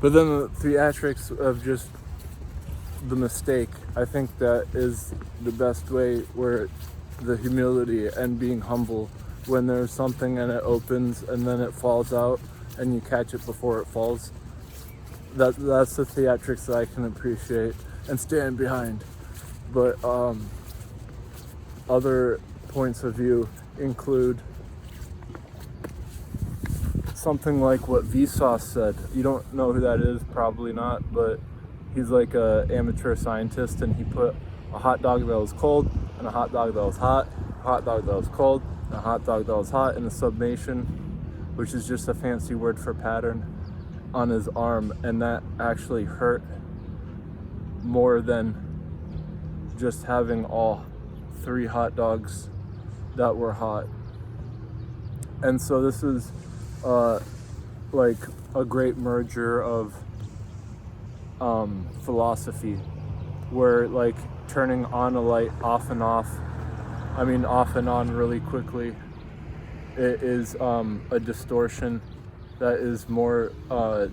But then the theatrics of just the mistake, I think that is the best way, where the humility and being humble when there's something and it opens and then it falls out and you catch it before it falls. That's the theatrics that I can appreciate and stand behind. But other points of view include something like what Vsauce said. You don't know who that is, probably not, but he's like a amateur scientist, and he put a hot dog that was cold and a hot dog that was hot, a hot dog that was cold, and a hot dog that was hot in a summation, which is just a fancy word for pattern, on his arm, and that actually hurt more than just having all 3 hot dogs that were hot. And so this is like a great merger of philosophy, where like turning on a light off and off, off and on really quickly, it is a distortion that is more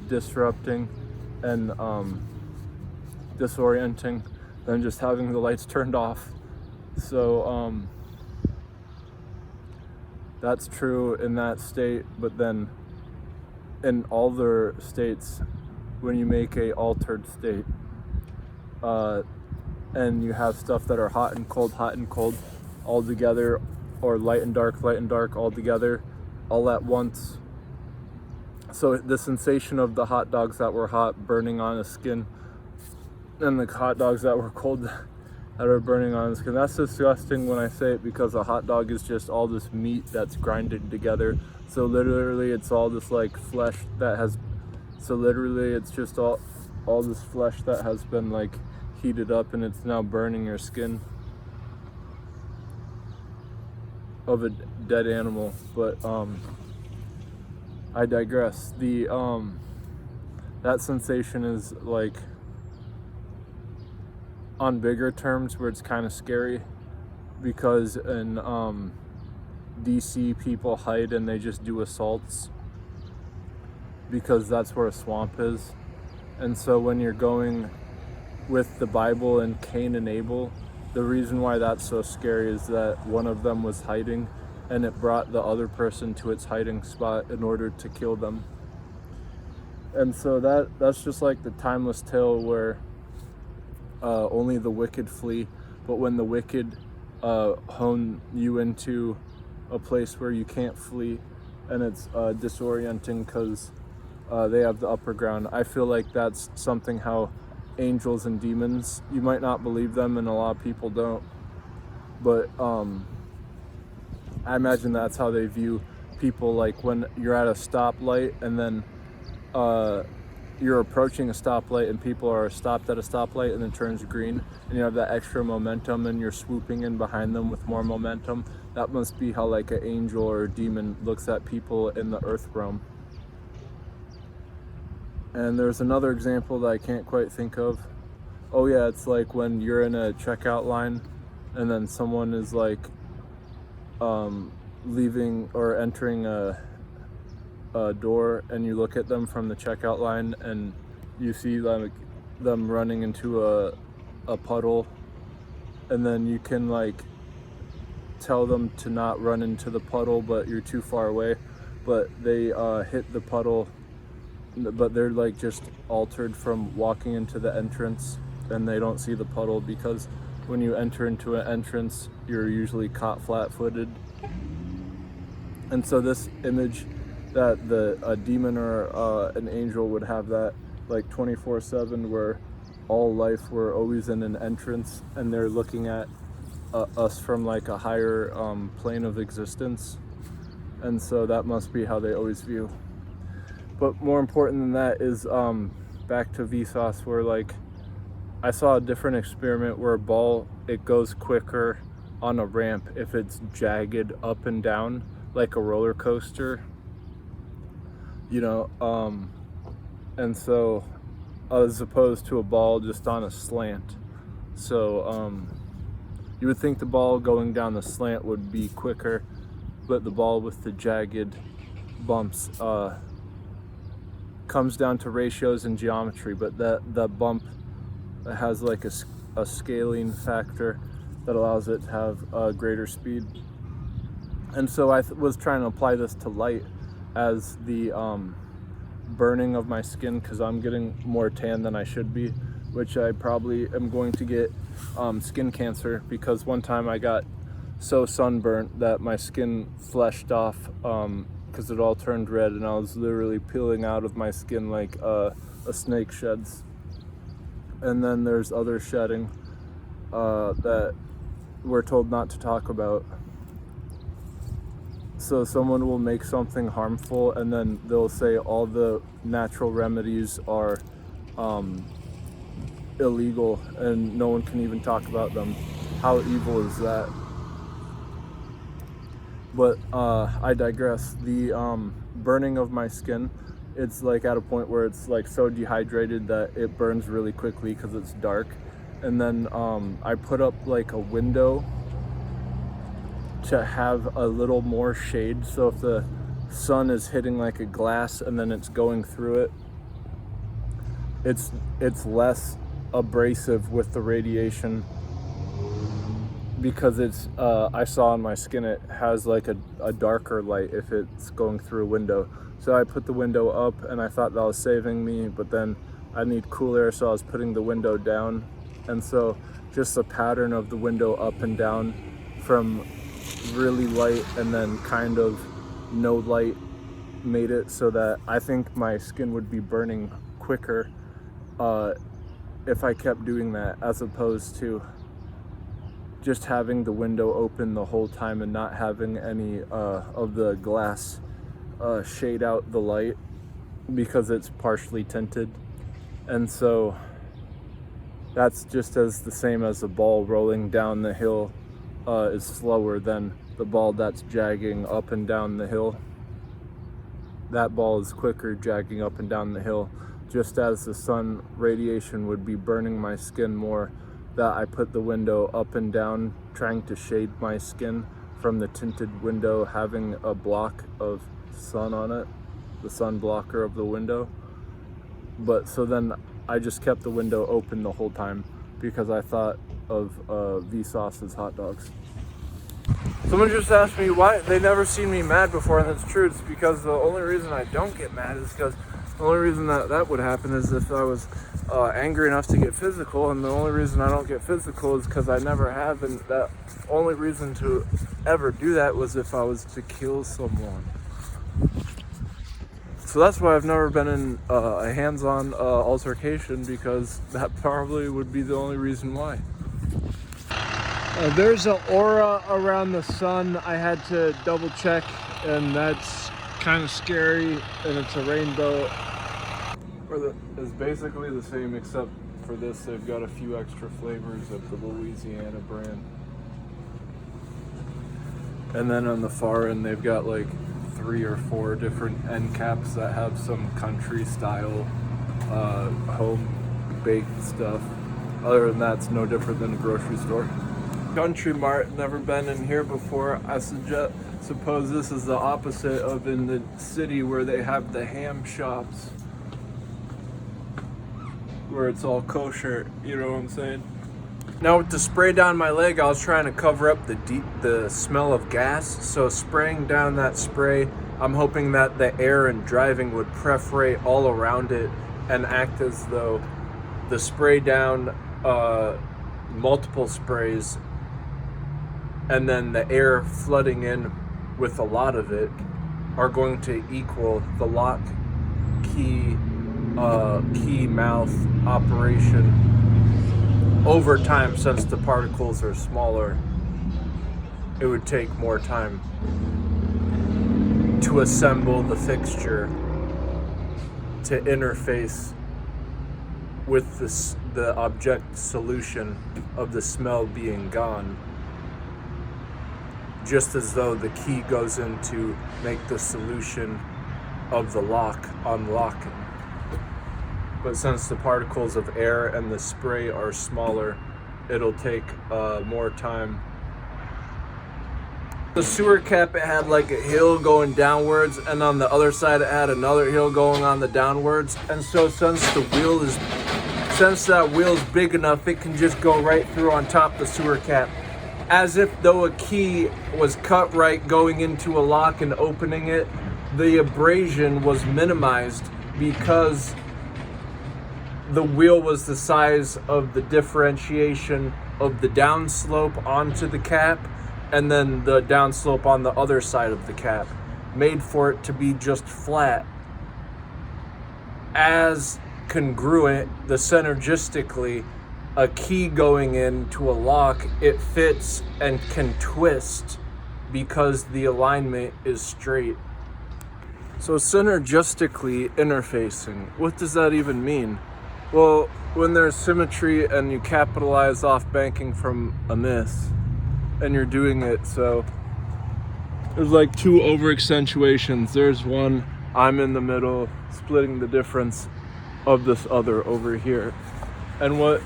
disrupting and disorienting than just having the lights turned off. So that's true in that state, but then in all their states, when you make a altered state, and you have stuff that are hot and cold all together, or light and dark all together, all at once. So the sensation of the hot dogs that were hot burning on the skin, and the hot dogs that were cold that are burning on the skin. That's disgusting when I say it, because a hot dog is just all this meat that's grinded together. So literally it's all this like flesh that has, it's just all this flesh that has been like heated up, and it's now burning your skin of a dead animal. But I digress. That sensation is like on bigger terms where it's kind of scary, because in DC people hide and they just do assaults because that's where a swamp is. And so when you're going with the Bible and Cain and Abel, the reason why that's so scary is that one of them was hiding, and it brought the other person to its hiding spot in order to kill them. And so that's just like the timeless tale where only the wicked flee. But when the wicked hone you into a place where you can't flee, and it's disorienting because they have the upper ground. I feel like that's something how angels and demons, you might not believe them, and a lot of people don't, but I imagine that's how they view people. Like when you're at a stoplight and then you're approaching a stoplight and people are stopped at a stoplight and then turns green, and you have that extra momentum and you're swooping in behind them with more momentum. That must be how like an angel or a demon looks at people in the earth realm. And there's another example that I can't quite think of. Oh yeah, it's like when you're in a checkout line and then someone is like leaving or entering a door, and you look at them from the checkout line and you see them running into a puddle, and then you can like tell them to not run into the puddle, but you're too far away, but they hit the puddle, but they're like just altered from walking into the entrance, and they don't see the puddle, because when you enter into an entrance you're usually caught flat-footed. And so this image that a demon or an angel would have, that like 24/7, where all life, we're always in an entrance and they're looking at us from like a higher plane of existence. And so that must be how they always view. But more important than that is back to Vsauce, where like I saw a different experiment where a ball, it goes quicker on a ramp if it's jagged up and down like a roller coaster, you know, and so as opposed to a ball just on a slant. So you would think the ball going down the slant would be quicker, but the ball with the jagged bumps comes down to ratios and geometry, but the bump has like a scaling factor that allows it to have a greater speed. And so I was trying to apply this to light as the burning of my skin, because I'm getting more tan than I should be, which I probably am going to get skin cancer, because one time I got so sunburnt that my skin fleshed off because it all turned red, and I was literally peeling out of my skin like a snake sheds. And then there's other shedding that we're told not to talk about. So someone will make something harmful, and then they'll say all the natural remedies are illegal and no one can even talk about them. How evil is that? But I digress. The burning of my skin, it's like at a point where it's like so dehydrated that it burns really quickly because it's dark. And then I put up like a window to have a little more shade, so if the sun is hitting like a glass and then it's going through it, it's less abrasive with the radiation, because it's I saw on my skin it has like a darker light if it's going through a window. So I put the window up and I thought that was saving me, but then I need cool air, so I was putting the window down. And so just the pattern of the window up and down from really light and then kind of no light made it so that I think my skin would be burning quicker if I kept doing that, as opposed to just having the window open the whole time and not having any of the glass shade out the light because it's partially tinted. And so that's just as the same as the ball rolling down the hill is slower than the ball that's jagging up and down the hill. That ball is quicker jagging up and down the hill, just as the sun radiation would be burning my skin more, that I put the window up and down trying to shade my skin from the tinted window having a block of sun on it, the sun blocker of the window. But so then I just kept the window open the whole time because I thought of Vsauce's hot dogs. Someone just asked me why they never seen me mad before, and that's true. It's because the only reason I don't get mad is because the only reason that would happen is if I was angry enough to get physical, and the only reason I don't get physical is because I never have, and that only reason to ever do that was if I was to kill someone. So that's why I've never been in a hands-on altercation, because that probably would be the only reason why. There's an aura around the sun. I had to double check, and that's kind of scary, and it's a rainbow. It's basically the same, except for this they've got a few extra flavors of the Louisiana brand. And then on the far end they've got like 3 or 4 different end caps that have some country style home baked stuff. Other than that, it's no different than a grocery store. Country Mart, never been in here before. I suppose this is the opposite of in the city where they have the ham shops, where it's all kosher, you know what I'm saying? Now with the spray down my leg, I was trying to cover up the smell of gas, so spraying down that spray, I'm hoping that the air and driving would perforate all around it and act as though the spray down multiple sprays and then the air flooding in with a lot of it are going to equal the lock key mouth operation over time. Since the particles are smaller, it would take more time to assemble the fixture to interface with the object solution of the smell being gone, just as though the key goes in to make the solution of the lock unlocking. But since the particles of air and the spray are smaller, it'll take more time. the sewer cap, it had like a hill going downwards, and on the other side it had another hill going on the downwards. And so since that wheel's big enough, it can just go right through on top of the sewer cap, as if though a key was cut right going into a lock and opening it. The abrasion was minimized because the wheel was the size of the differentiation of the downslope onto the cap, and then the downslope on the other side of the cap, made for it to be just flat. As congruent, the synergistically, a key going into a lock, it fits and can twist because the alignment is straight. So synergistically interfacing, what does that even mean? Well, when there's symmetry and you capitalize off banking from a miss, and you're doing it, so there's like two over accentuations. There's one, I'm in the middle, splitting the difference of this other over here. And what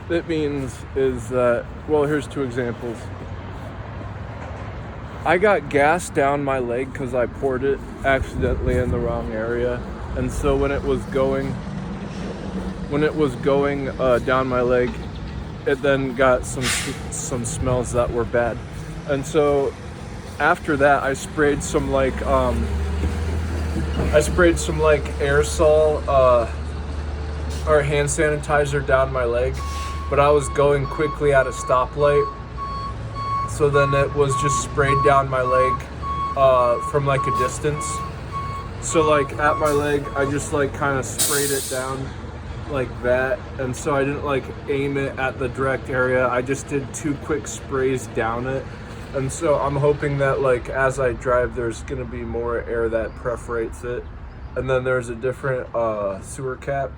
it means is that, well, here's two examples. I got gas down my leg because I poured it accidentally in the wrong area. And so when it was going down my leg, it then got some smells that were bad. And so after that, I sprayed some aerosol or hand sanitizer down my leg, but I was going quickly at a stoplight, so then it was just sprayed down my leg from like a distance. So like at my leg, I just like kind of sprayed it down like that, and so I didn't like aim it at the direct area. I just did two quick sprays down it. And so I'm hoping that like as I drive, there's gonna be more air that perforates it. And then there's a different sewer cap